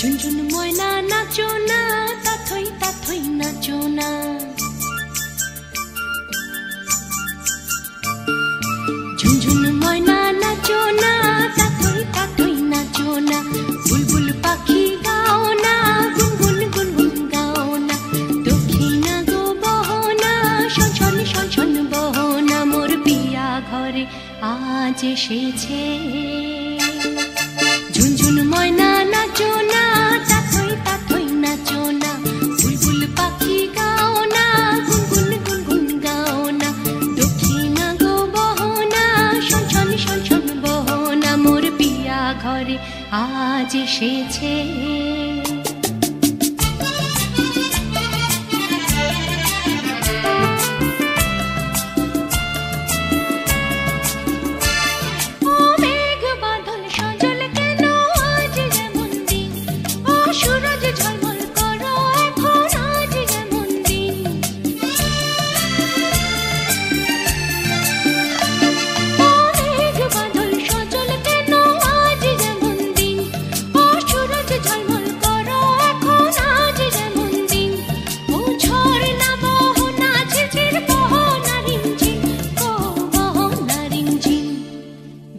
ঝুনঝুন ময়না নাচো না, তাথই তাথই নাচো না। ঝুনঝুন ময়না নাচো না, তাথই তাথই নাচো না। বুলবুল পাখি গাও না, গুনগুন গুনগুন গাও না। দক্ষিণা গো বহনা, শনশন শনশন বহনা। মোর পিয়া ঘরে আজ এসেছে। ঝুনঝুন ময়না নাচো না, তাথই তাথই নাচো না। বুলবুল পাখি গাও না, গুনগুন গুনগুন গাও না। দক্ষিণা গো বহনা, শনশন শনশন বহনা। মোর পিয়া ঘরে আজ এসেছে।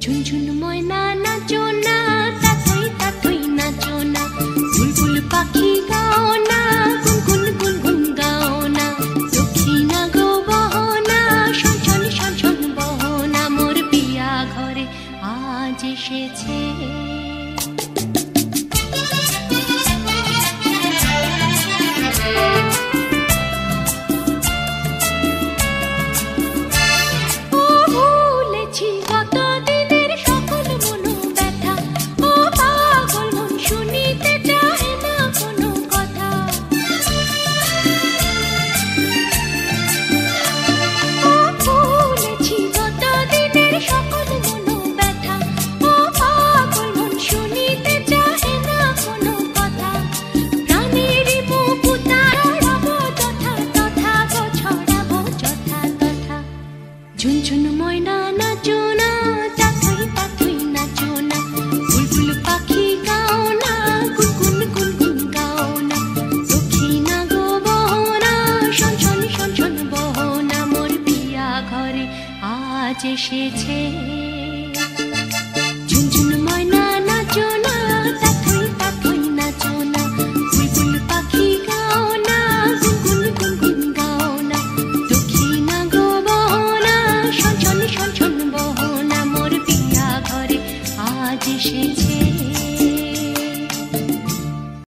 ঝুনঝুন ময়না নাচো না, তাথই তাথই নাচো না। বুলবুল পাখি গাও না, গুনগুন গুনগুন গাও না। দক্ষিণা গো বহনা, শনশন শনশন বহনা। মোর পিয়া ঘরে আজ এসেছে। ঝুনঝুন ময়না নাচো না, তাথই তাথই নাচো না। বুলবুল পাখি গাও না, গুনগুন গুনগুন গাও না। দক্ষিণা গো বহনা, শনশন শনশন বহনা। মোর পিয়া ঘরে আজ এসেছে। ঝুনঝুন ময়না নাচো না, তাথই তাথই নাচো না। বুলবুল পাখি গাও না, গুনগুন গুনগুন গাও না। দক্ষিণা গো বহনা, শনশন শনশন বহনা। মোর পিয়া ঘরে আজ এসেছে।